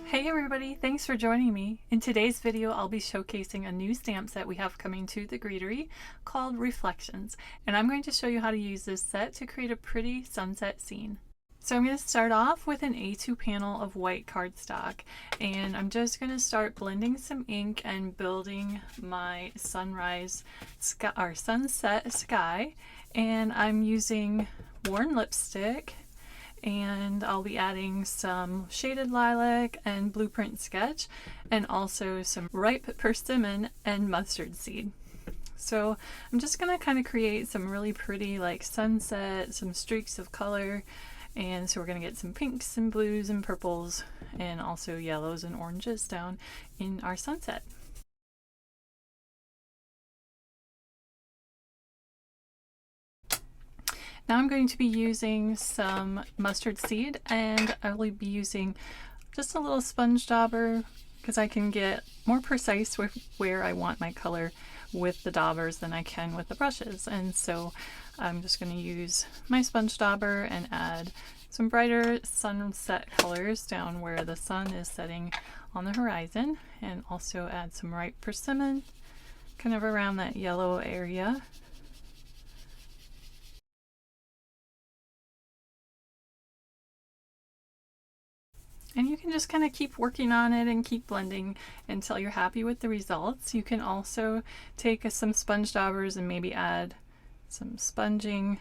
Hey everybody, thanks for joining me. In today's video, I'll be showcasing a new stamp set we have coming to the Greetery called Reflections, and I'm going to show you how to use this set to create a pretty sunset scene. So I'm going to start off with an A2 panel of white cardstock, and I'm just going to start blending some ink and building my sunrise sky, or sunset sky, and I'm using Worn Lipstick, and I'll be adding some shaded lilac and blueprint sketch, and also some ripe persimmon and mustard seed. So I'm just going to kind of create some really pretty like sunset, some streaks of color, and so we're going to get some pinks and blues and purples and also yellows and oranges down in our sunset. Now I'm going to be using some mustard seed, and I will be using just a little sponge dauber because I can get more precise with where I want my color with the daubers than I can with the brushes. And so I'm just going to use my sponge dauber and add some brighter sunset colors down where the sun is setting on the horizon, and also add some ripe persimmon kind of around that yellow area. And you can just kind of keep working on it and keep blending until you're happy with the results. You can also take some sponge daubers and maybe add some sponging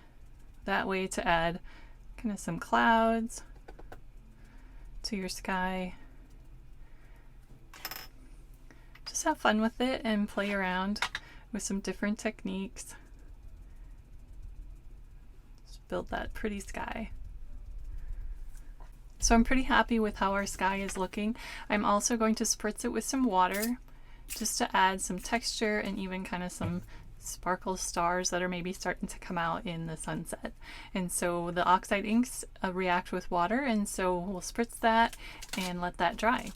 that way to add kind of some clouds to your sky. Just have fun with it and play around with some different techniques. Just build that pretty sky. So I'm pretty happy with how our sky is looking. I'm also going to spritz it with some water just to add some texture and even kind of some sparkle stars that are maybe starting to come out in the sunset. And so the oxide inks react with water, and so we'll spritz that and let that dry.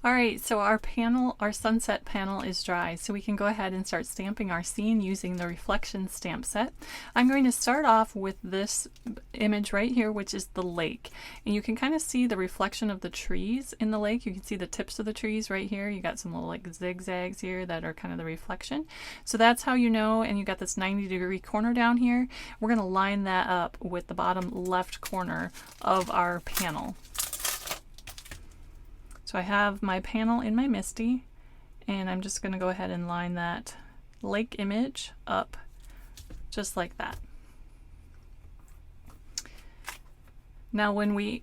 Alright, so our sunset panel is dry, so we can go ahead and start stamping our scene using the Reflection stamp set. I'm going to start off with this image right here, which is the lake. And you can kind of see the reflection of the trees in the lake. You can see the tips of the trees right here. You got some little like zigzags here that are kind of the reflection. So that's how you know, and you got this 90-degree corner down here. We're going to line that up with the bottom left corner of our panel. So I have my panel in my MISTI, and I'm just going to go ahead and line that lake image up just like that. Now when we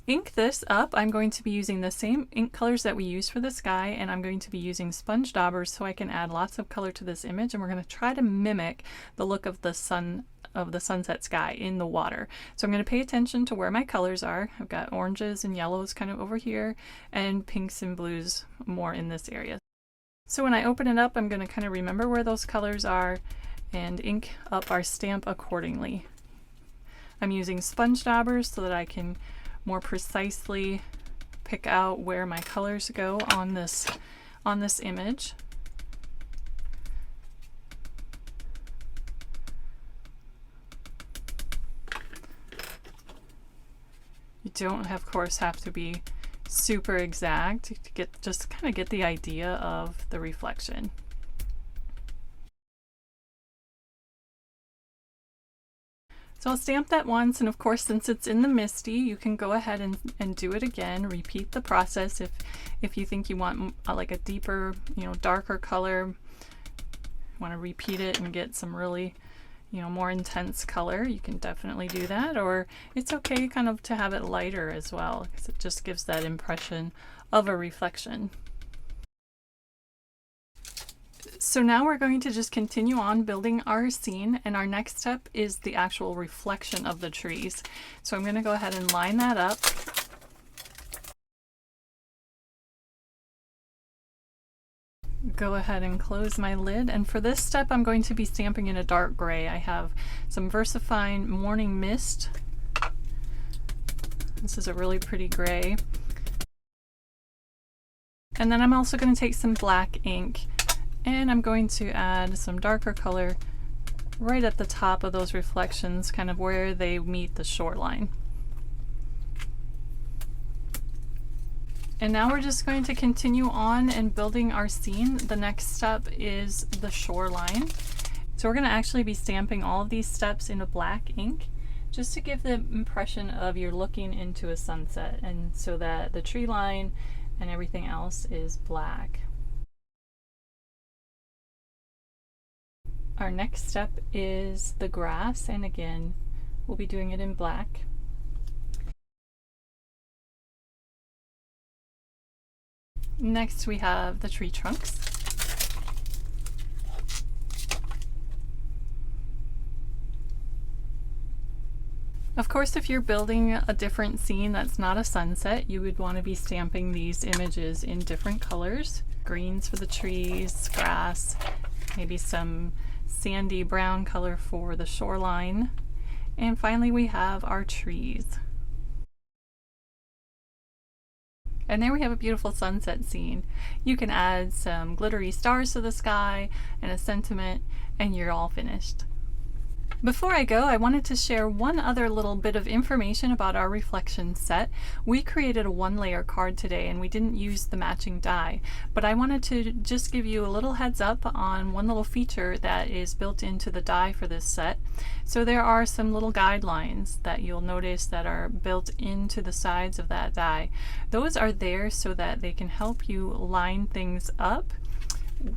ink this up, I'm going to be using the same ink colors that we used for the sky, and I'm going to be using sponge daubers so I can add lots of color to this image, and we're going to try to mimic the look of the sunset sky in the water. So I'm going to pay attention to where my colors are. I've got oranges and yellows kind of over here, and pinks and blues more in this area. So when I open it up, I'm going to kind of remember where those colors are and ink up our stamp accordingly. I'm using sponge daubers so that I can more precisely pick out where my colors go on this image. You don't, of course, have to be super exact to just kind of get the idea of the reflection. So I'll stamp that once, and of course, since it's in the MISTI, you can go ahead and do it again. Repeat the process if you think you want like a deeper, darker color. You want to repeat it and get some really more intense color, you can definitely do that, or it's okay kind of to have it lighter as well, because it just gives that impression of a reflection. So now we're going to just continue on building our scene, and our next step is the actual reflection of the trees. So I'm going to go ahead and line that up. Go ahead and close my lid, and for this step I'm going to be stamping in a dark gray. I have some VersaFine Morning Mist. This is a really pretty gray. And then I'm also going to take some black ink, and I'm going to add some darker color right at the top of those reflections, kind of where they meet the shoreline. And now we're just going to continue on and building our scene. The next step is the shoreline. So we're going to actually be stamping all of these steps into black ink just to give the impression of you're looking into a sunset, and so that the tree line and everything else is black. Our next step is the grass, and again, we'll be doing it in black. Next we have the tree trunks. Of course, if you're building a different scene that's not a sunset, you would want to be stamping these images in different colors. Greens for the trees, grass, maybe some sandy brown color for the shoreline. And finally we have our trees. And there we have a beautiful sunset scene. You can add some glittery stars to the sky and a sentiment, and you're all finished. Before I go, I wanted to share one other little bit of information about our reflection set. We created a 1-layer card today and we didn't use the matching die, but I wanted to just give you a little heads up on one little feature that is built into the die for this set. So there are some little guidelines that you'll notice that are built into the sides of that die. Those are there so that they can help you line things up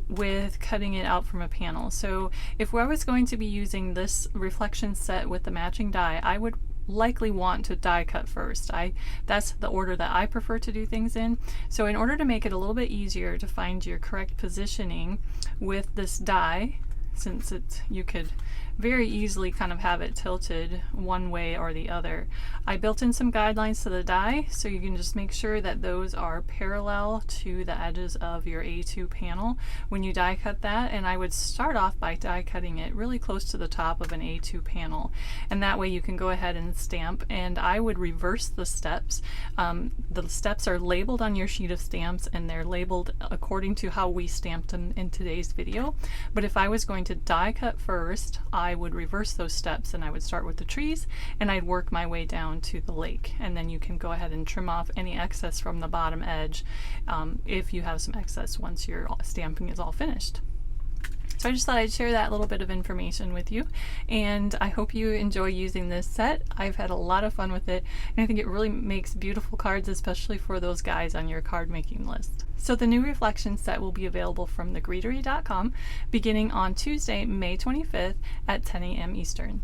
with cutting it out from a panel. So if I was going to be using this reflection set with the matching die, I would likely want to die cut first. That's the order that I prefer to do things in. So in order to make it a little bit easier to find your correct positioning with this die, since you could very easily kind of have it tilted one way or the other, I built in some guidelines to the die, so you can just make sure that those are parallel to the edges of your A2 panel when you die cut that. And I would start off by die cutting it really close to the top of an A2 panel, and that way you can go ahead and stamp. And I would reverse the steps. The steps are labeled on your sheet of stamps, and they're labeled according to how we stamped them in today's video. But if I was going to die cut first, I would reverse those steps, and I would start with the trees and I'd work my way down to the lake. And then you can go ahead and trim off any excess from the bottom edge if you have some excess once your stamping is all finished. So I just thought I'd share that little bit of information with you, and I hope you enjoy using this set. I've had a lot of fun with it, and I think it really makes beautiful cards, especially for those guys on your card making list. So the new reflection set will be available from thegreetery.com beginning on Tuesday, May 25th at 10 a.m. Eastern.